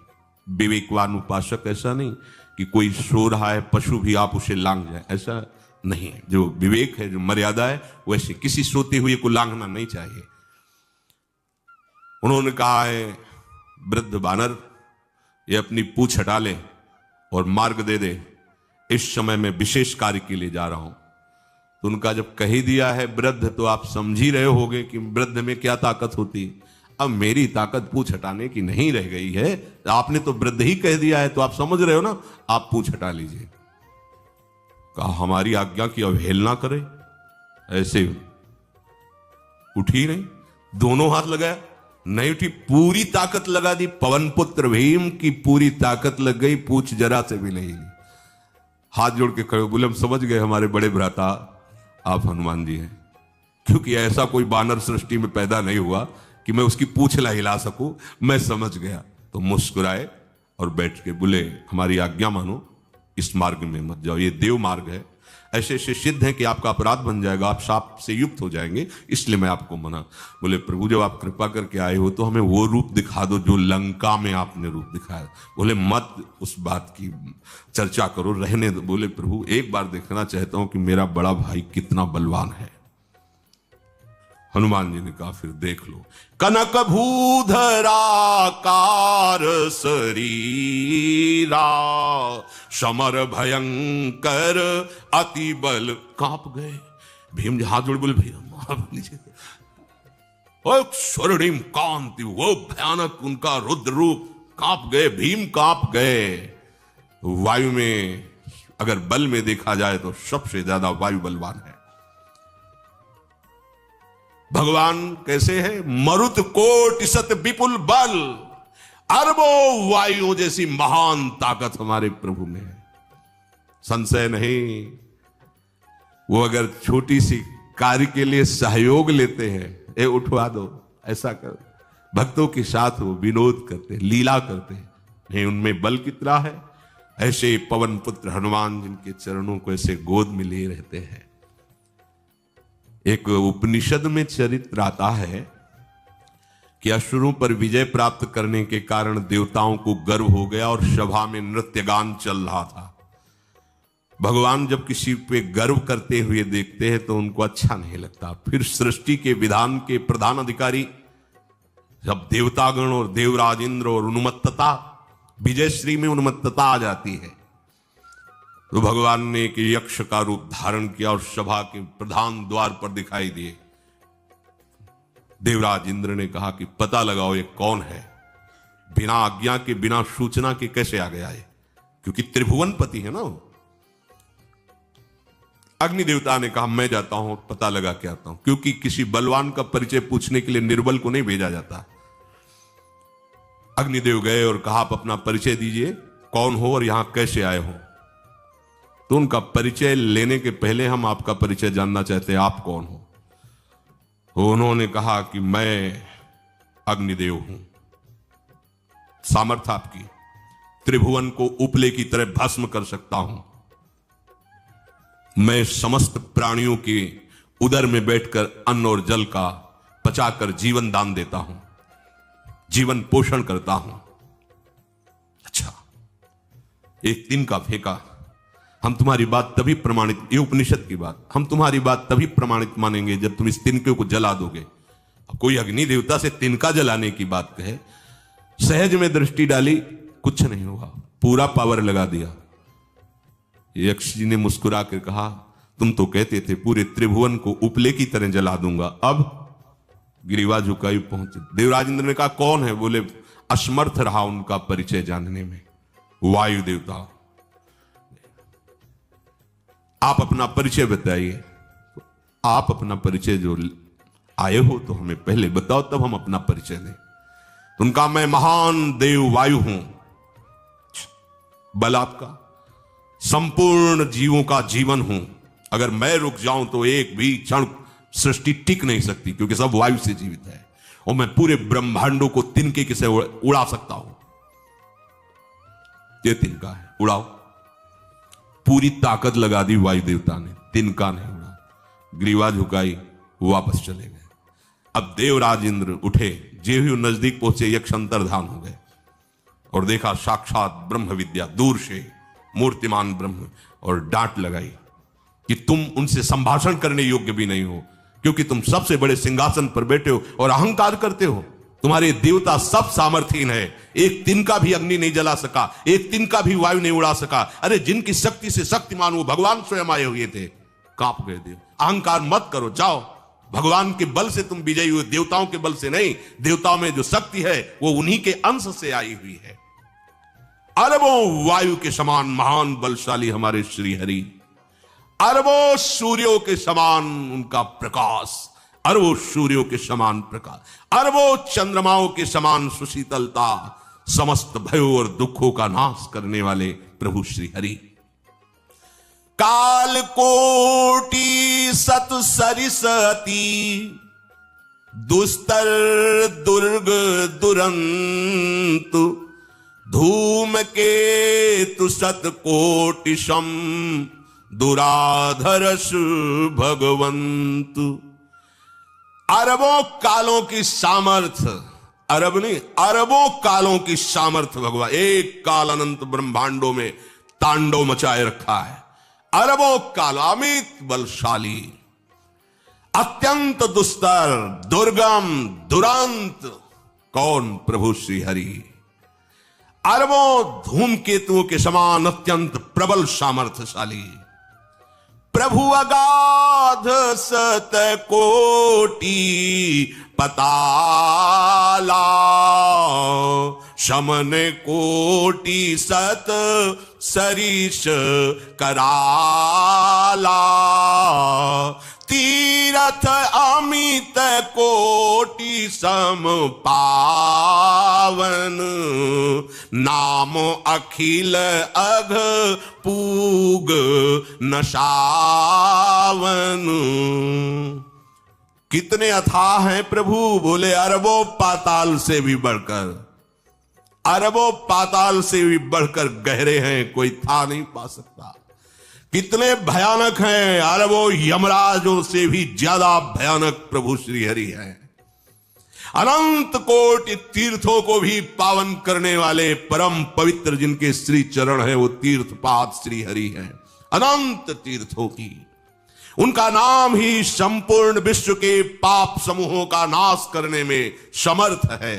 Speaker 1: विवेकवान उपासक ऐसा नहीं कि कोई सो रहा है पशु भी आप उसे लांघ जाए, ऐसा नहीं है। जो विवेक है, जो मर्यादा है, वैसे किसी सोते हुए को लांघना नहीं चाहिए। उन्होंने कहा है वृद्ध बानर ये अपनी पूंछ हटा ले और मार्ग दे दे, इस समय मैं विशेष कार्य के लिए जा रहा हूं। तो उनका जब कह ही दिया है वृद्ध, तो आप समझ ही रहे होगे कि वृद्ध में क्या ताकत होती है। अब मेरी ताकत पूंछ हटाने की नहीं रह गई है, आपने तो वृद्ध ही कह दिया है, तो आप समझ रहे हो ना, आप पूंछ हटा लीजिए। कहा हमारी आज्ञा की अवहेलना करे, ऐसे उठी नहीं, दोनों हाथ लगाया, नहीं उठी, पूरी ताकत लगा दी। पवन पुत्र भीम की पूरी ताकत लग गई, पूछ जरा से भी नहीं। हाथ जोड़ के खड़े बोले हम समझ गए हमारे बड़े भ्राता आप हनुमान जी हैं, क्योंकि ऐसा कोई बानर सृष्टि में पैदा नहीं हुआ कि मैं उसकी पूंछ ला हिला सकूं, मैं समझ गया। तो मुस्कुराए और बैठ के बोले हमारी आज्ञा मानो, इस मार्ग में मत जाओ, ये देव मार्ग है, ऐसे ऐसे सिद्ध है कि आपका अपराध बन जाएगा, आप शाप से युक्त हो जाएंगे, इसलिए मैं आपको मना। बोले प्रभु जब आप कृपा करके आए हो तो हमें वो रूप दिखा दो जो लंका में आपने रूप दिखाया। बोले मत उस बात की चर्चा करो, रहने दो। बोले प्रभु एक बार देखना चाहता हूं कि मेरा बड़ा भाई कितना बलवान है। हनुमान जी ने कहा फिर देख लो। कनक भूधराकार शरीरा, समर भयंकर अति बल। कांप गए भीम जी, हाथ जोड़ बोले भैया स्वर्णिम कांति, वो भयानक उनका रुद्र रूप, कांप गए भीम, कांप गए। वायु में अगर बल में देखा जाए तो सबसे ज्यादा वायु बलवान है। भगवान कैसे है? मरुत कोटि सत विपुल बल, अरबों वायु जैसी महान ताकत हमारे प्रभु में है, संशय नहीं। वो अगर छोटी सी कार्य के लिए सहयोग लेते हैं, ए उठवा दो, ऐसा कर, भक्तों के साथ वो विनोद करते, लीला करते नहीं, उनमें बल कितना है। ऐसे पवन पुत्र हनुमान जिनके चरणों को ऐसे गोद में लिए रहते हैं। एक उपनिषद में चरित्र आता है कि असुरों पर विजय प्राप्त करने के कारण देवताओं को गर्व हो गया और सभा में नृत्य गान चल रहा था। भगवान जब किसी पे गर्व करते हुए देखते हैं तो उनको अच्छा नहीं लगता। फिर सृष्टि के विधान के प्रधान अधिकारी जब देवतागण और देवराज इंद्र और उन्मत्तता, विजयश्री में उन्मत्तता आ जाती है, तो भगवान ने एक यक्ष का रूप धारण किया और सभा के प्रधान द्वार पर दिखाई दिए। देवराज इंद्र ने कहा कि पता लगाओ ये कौन है, बिना आज्ञा के, बिना सूचना के कैसे आ गया है, क्योंकि त्रिभुवन पति है ना। अग्नि देवता ने कहा मैं जाता हूं, पता लगा के आता हूं, क्योंकि किसी बलवान का परिचय पूछने के लिए निर्बल को नहीं भेजा जाता। अग्निदेव गए और कहा आप अपना परिचय दीजिए, कौन हो और यहां कैसे आए हो। तो उनका परिचय लेने के पहले हम आपका परिचय जानना चाहते हैं, आप कौन हो। तो उन्होंने कहा कि मैं अग्निदेव हूं, सामर्थ्य आपकी, त्रिभुवन को उपले की तरह भस्म कर सकता हूं। मैं समस्त प्राणियों के उदर में बैठकर अन्न और जल का पचाकर जीवन दान देता हूं, जीवन पोषण करता हूं। अच्छा, एक दिन का फेंका, हम तुम्हारी बात तभी प्रमाणित, ये उपनिषद की बात, हम तुम्हारी बात तभी प्रमाणित मानेंगे जब तुम इस तिनके को जला दोगे। अब कोई अग्नि देवता से तिनका जलाने की बात कहे, सहज में दृष्टि डाली, कुछ नहीं हुआ, पूरा पावर लगा दिया। यक्ष जी ने मुस्कुरा कर कहा तुम तो कहते थे पूरे त्रिभुवन को उपले की तरह जला दूंगा, अब गिरिवा झुकाई पहुंचे। देवराज इंद्र ने कहा कौन है? बोले असमर्थ रहा उनका परिचय जानने में, वायु देवता। आप अपना परिचय बताइए। आप अपना परिचय जो आए हो तो हमें पहले बताओ, तब हम अपना परिचय दें। तो उनका मैं महान देव वायु हूं, बल आपका, संपूर्ण जीवों का जीवन हूं। अगर मैं रुक जाऊं तो एक भी क्षण सृष्टि टिक नहीं सकती, क्योंकि सब वायु से जीवित है। और मैं पूरे ब्रह्मांडों को तिनके से उड़ा सकता हूं। ये तिनका है, उड़ाओ। पूरी ताकत लगा दी वायु देवता ने, तिनका नहीं उड़ा, ग्रीवा झुकाई, वापस चले गए। अब देवराज इंद्र उठे, जे ही नजदीक पहुंचे यक्ष अंतर्धान हो गए और देखा साक्षात ब्रह्म विद्या दूर से मूर्तिमान ब्रह्म, और डांट लगाई कि तुम उनसे संभाषण करने योग्य भी नहीं हो, क्योंकि तुम सबसे बड़े सिंहासन पर बैठे हो और अहंकार करते हो। तुम्हारे देवता सब सामर्थ्यहीन है, एक तिनका भी अग्नि नहीं जला सका, एक तिनका भी वायु नहीं उड़ा सका। अरे जिनकी शक्ति से शक्तिमान वो भगवान स्वयं आए हुए थे, कांप गए देव। अहंकार मत करो, जाओ, भगवान के बल से तुम विजयी हुए, देवताओं के बल से नहीं। देवताओं में जो शक्ति है वो उन्हीं के अंश से आई हुई है। अरबों वायु के समान महान बलशाली हमारे श्री हरि, अरबों सूर्यों के समान उनका प्रकाश, अरबों सूर्यों के समान प्रकाश, अरबों चंद्रमाओं के समान सुशीतलता, समस्त भयों और दुखों का नाश करने वाले प्रभु श्री हरि। काल कोटि सत सरिस अति, दुस्तर दुर्ग दुरंत, धूम केतु सत कोटि सम, दुराधरस भगवंत। अरबों कालों की सामर्थ्य, अरब नहीं, अरबों कालों की सामर्थ्य भगवान, एक काल अनंत ब्रह्मांडों में तांडव मचाए रखा है। अरबों काल, अमित बलशाली, अत्यंत दुस्तर, दुर्गम, दुरांत। कौन? प्रभु श्री हरि। अरबों धूमकेतुओं के समान अत्यंत प्रबल सामर्थ्यशाली, प्रभु अगाध सत कोटि पताला, शमन कोटि सत सरिस कराला, तीरथ अमित कोटि सम पावन, नाम अखिल अघ पूग नशावन। कितने अथाह हैं प्रभु, बोले अरबों पाताल से भी बढ़कर, अरबों पाताल से भी बढ़कर गहरे हैं, कोई था नहीं पा सकता। कितने भयानक हैं, अरबों यमराजों से भी ज्यादा भयानक प्रभु श्री हरि हैं। अनंत कोटि तीर्थों को भी पावन करने वाले परम पवित्र जिनके श्री चरण है, वो तीर्थपाद श्री हरि हैं। अनंत तीर्थों की, उनका नाम ही संपूर्ण विश्व के पाप समूहों का नाश करने में समर्थ है।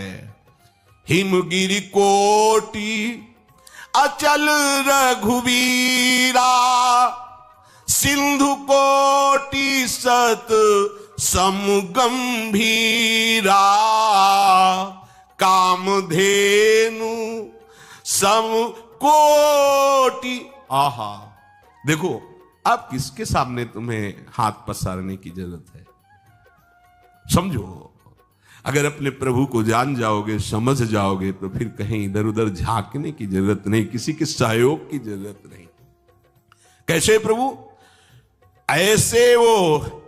Speaker 1: हिमगिरि कोटि अचल रघुवीरा, सिंधु कोटि सत समगंभीरा, कामधेनु सम कोटि। आहा, देखो अब किसके सामने तुम्हें हाथ पसारने की जरूरत है? समझो, अगर अपने प्रभु को जान जाओगे, समझ जाओगे, तो फिर कहीं इधर उधर झांकने की जरूरत नहीं, किसी के सहयोग की जरूरत नहीं। कैसे प्रभु? ऐसे वो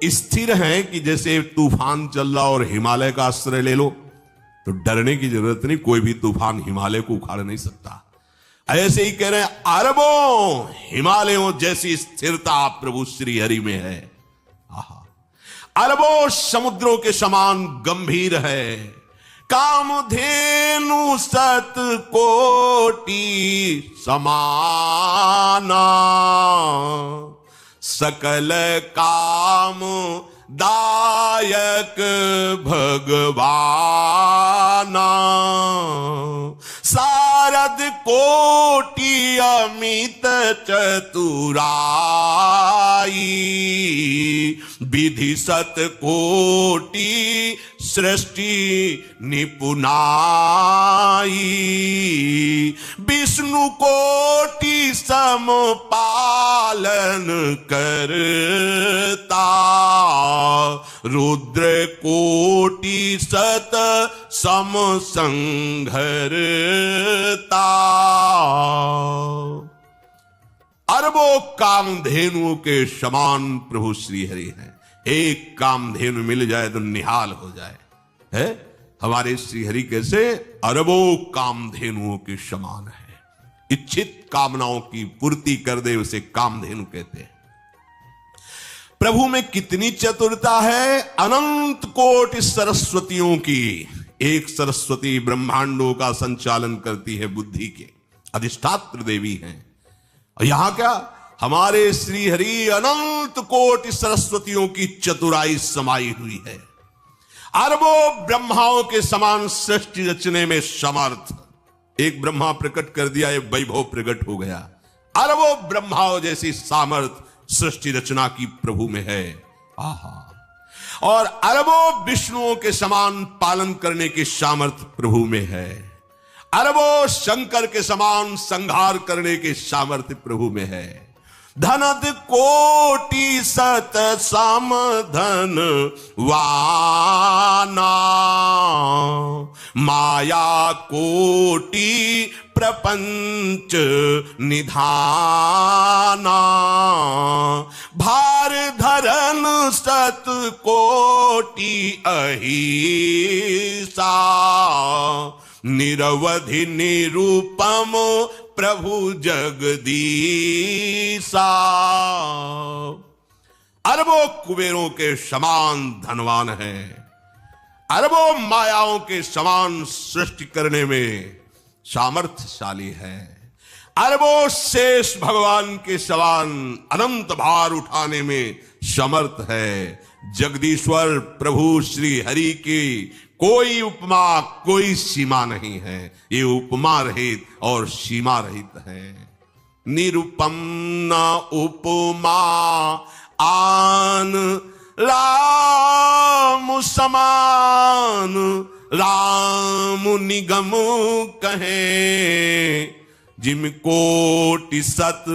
Speaker 1: स्थिर हैं कि जैसे तूफान चल रहा और हिमालय का आश्रय ले लो तो डरने की जरूरत नहीं, कोई भी तूफान हिमालय को उखाड़ नहीं सकता। ऐसे ही कह रहे हैं, अरबों हिमालयों जैसी स्थिरता प्रभु श्री हरि में है। आहा, अरबों समुद्रों के समान गंभीर है। कामधेनु सत कोटि समाना, सकल काम दायक भगवाना, सारद कोटि अमित चतुराई, विधि सत कोटि सृष्टि निपुणाई, विष्णु कोटि सम पालन करता, रुद्र कोटि सत सम संघरता। अरबों कामधेनुओं के समान प्रभु श्री हरि हैं। एक कामधेनु मिल जाए तो निहाल हो जाए, है? हमारे श्रीहरि कैसे अरबों कामधेनुओं के समान है। इच्छित कामनाओं की पूर्ति कर दे उसे कामधेनु कहते हैं। प्रभु में कितनी चतुरता है, अनंत कोटि सरस्वतियों की एक सरस्वती ब्रह्मांडों का संचालन करती है, बुद्धि के अधिष्ठात्र देवी हैं। और यहां क्या, हमारे श्री हरि अनंत कोटि सरस्वतियों की चतुराई समाई हुई है। अरबों ब्रह्माओं के समान सृष्टि रचने में समर्थ। एक ब्रह्मा प्रकट कर दिया, एक वैभव प्रकट हो गया। अरबों ब्रह्माओं जैसी सामर्थ सृष्टि रचना की प्रभु में है। आहा। और अरबों विष्णुओं के समान पालन करने की सामर्थ प्रभु में है। अरबों शंकर के समान संहार करने की सामर्थ्य प्रभु में है। धनद कोटि सत समधन वाना, माया कोटि प्रपंच निधाना, भार धरन सत कोटि अहिसा, निरवधि निरूपम प्रभु जगदीसा। अरबों कुबेरों के समान धनवान है, अरबों मायाओं के समान सृष्टि करने में सामर्थ्यशाली है, अरबों शेष भगवान के समान अनंत भार उठाने में समर्थ है। जगदीश्वर प्रभु श्री हरि की कोई उपमा कोई सीमा नहीं है, ये उपमा रहित और सीमा रहित है। निरुपम न उपमा आन राम समान, राम निगम कहे, जिम कोटि सत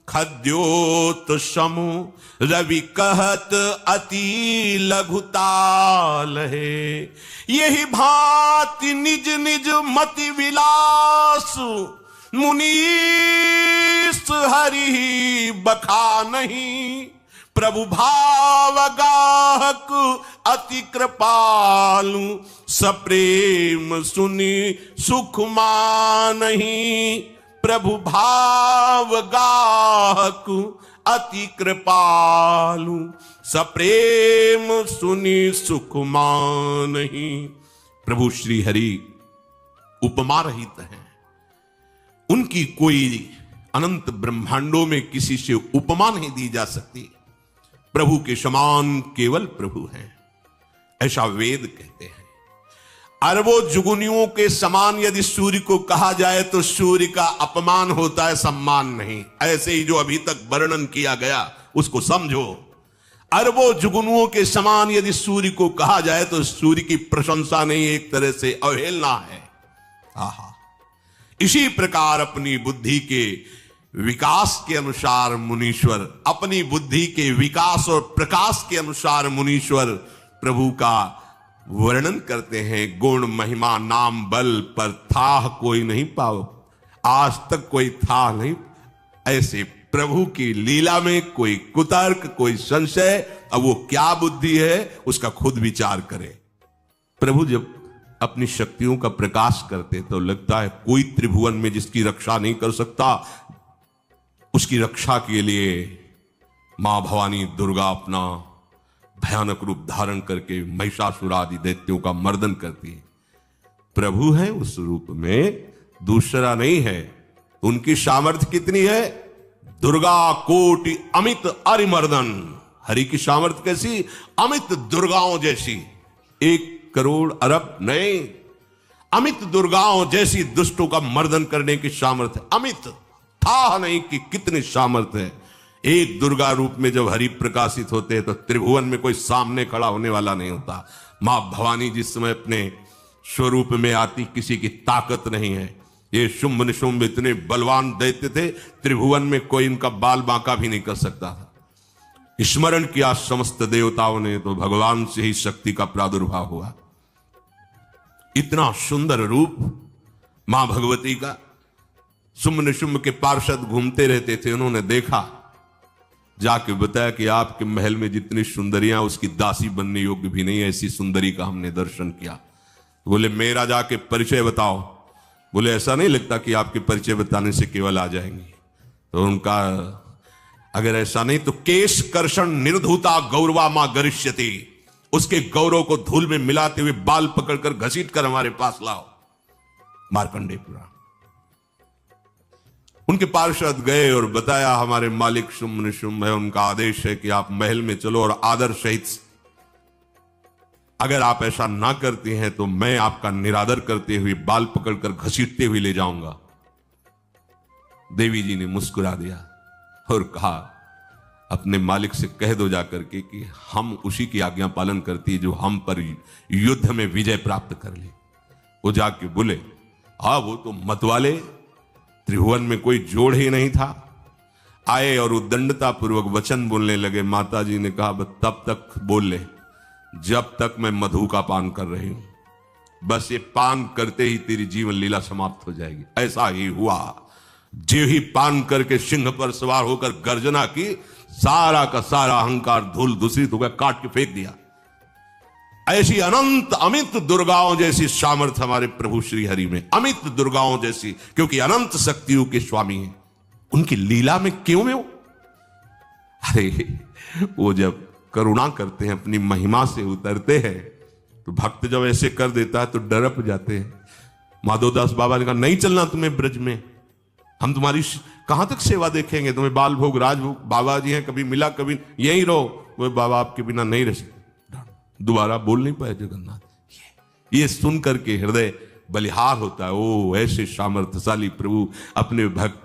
Speaker 1: खद्योत समु, रवि कहत अति लघुताल है। यही भांति निज निज मति विलास, मुनीस हरि बखा नहीं, प्रभु भाव गाहक अति कृपालु, सप्रेम सुनि सुख मानहि, प्रभु भाव गाहक अति कृपालु, सप्रेम सुनि सुख मानहि। प्रभु श्री हरि उपमा रहित हैं, उनकी कोई अनंत ब्रह्मांडों में किसी से उपमा नहीं दी जा सकती। प्रभु के समान केवल प्रभु हैं, ऐसा वेद कहते हैं। अरबों जुगुनियों के समान यदि सूर्य को कहा जाए तो सूर्य का अपमान होता है, सम्मान नहीं। ऐसे ही जो अभी तक वर्णन किया गया उसको समझो। अरबों जुगनुओं के समान यदि सूर्य को कहा जाए तो सूर्य की प्रशंसा नहीं, एक तरह से अवहेलना है। आहा। इसी प्रकार अपनी बुद्धि के विकास के अनुसार मुनीश्वर, अपनी बुद्धि के विकास और प्रकाश के अनुसार मुनीश्वर प्रभु का वर्णन करते हैं। गुण महिमा नाम बल पर था कोई नहीं पाओ, आज तक कोई था नहीं। ऐसे प्रभु की लीला में कोई कुतर्क कोई संशय, अब वो क्या बुद्धि है उसका खुद विचार करे। प्रभु जब अपनी शक्तियों का प्रकाश करते तो लगता है कोई त्रिभुवन में जिसकी रक्षा नहीं कर सकता, उसकी रक्षा के लिए मां भवानी दुर्गा अपना भयानक रूप धारण करके महिषासुर आदि दैत्यों का मर्दन करती है। प्रभु है उस रूप में, दूसरा नहीं है। उनकी सामर्थ्य कितनी है? दुर्गा कोटि अमित अरिमर्दन। हरि की सामर्थ्य कैसी? अमित दुर्गाओं जैसी। 1 करोड़ अरब नहीं, अमित दुर्गाओं जैसी दुष्टों का मर्दन करने की सामर्थ्य। अमित था नहीं कि कितनी सामर्थ्य है। एक दुर्गा रूप में जब हरि प्रकाशित होते हैं तो त्रिभुवन में कोई सामने खड़ा होने वाला नहीं होता। मां भवानी जिस समय अपने स्वरूप में आती, किसी की ताकत नहीं है। ये शुंभ निशुंभ इतने बलवान दैत्य थे, त्रिभुवन में कोई इनका बाल बांका भी नहीं कर सकता था। स्मरण किया समस्त देवताओं ने तो भगवान से ही शक्ति का प्रादुर्भाव हुआ। इतना सुंदर रूप मां भगवती का। शुंभ निशुंभ के पार्षद घूमते रहते थे, उन्होंने देखा, जाके बताया कि आपके महल में जितनी सुंदरियां उसकी दासी बनने योग्य भी नहीं, ऐसी सुंदरी का हमने दर्शन किया। बोले मेरा जाके परिचय बताओ। बोले ऐसा नहीं लगता कि आपके परिचय बताने से केवल आ जाएंगे। तो उनका अगर ऐसा नहीं तो केश कर्षण निर्धूता गौरवा मां गरिष्यति, उसके गौरव को धूल में मिलाते हुए बाल पकड़कर घसीट कर हमारे पास लाओ। मार्कंडेय पुराण। उनके पार्षद गए और बताया हमारे मालिक शुम्भ निशुम्भ है, उनका आदेश है कि आप महल में चलो और आदर सहित, अगर आप ऐसा ना करती हैं तो मैं आपका निरादर करते हुए बाल पकड़कर घसीटते हुए ले जाऊंगा। देवी जी ने मुस्कुरा दिया और कहा अपने मालिक से कह दो जाकर के कि हम उसी की आज्ञा पालन करती जो हम पर युद्ध में विजय प्राप्त कर ले। वो जाके बोले हाँ वो तो मतवाले, त्रिभुवन में कोई जोड़ ही नहीं था। आए और उद्दंडता पूर्वक वचन बोलने लगे। माता जी ने कहा तब तक बोल ले जब तक मैं मधु का पान कर रही हूं, बस ये पान करते ही तेरी जीवन लीला समाप्त हो जाएगी। ऐसा ही हुआ। जो ही पान करके सिंह पर सवार होकर गर्जना की, सारा का सारा अहंकार धूल दूषित हो गया, काट के फेंक दिया। ऐसी अनंत अमित दुर्गाओं जैसी सामर्थ्य हमारे प्रभु श्री हरि में, अमित दुर्गाओं जैसी, क्योंकि अनंत शक्तियों के स्वामी हैं। उनकी लीला में क्यों में हो? अरे वो जब करुणा करते हैं, अपनी महिमा से उतरते हैं, तो भक्त जब ऐसे कर देता है तो डरप जाते हैं। माधोदास बाबा ने कहा नहीं चलना तुम्हें ब्रज में, हम तुम्हारी कहां तक सेवा देखेंगे, तुम्हें बाल भोग राजभोग, बाबा जी हैं, कभी मिला कभी यहीं रहो। वो बाबा आपके बिना नहीं रह सकते। दोबारा बोल नहीं पाए जगन्नाथ। ये सुन करके हृदय बलिहार होता है। ओ ऐसे सामर्थ्यशाली प्रभु अपने भक्त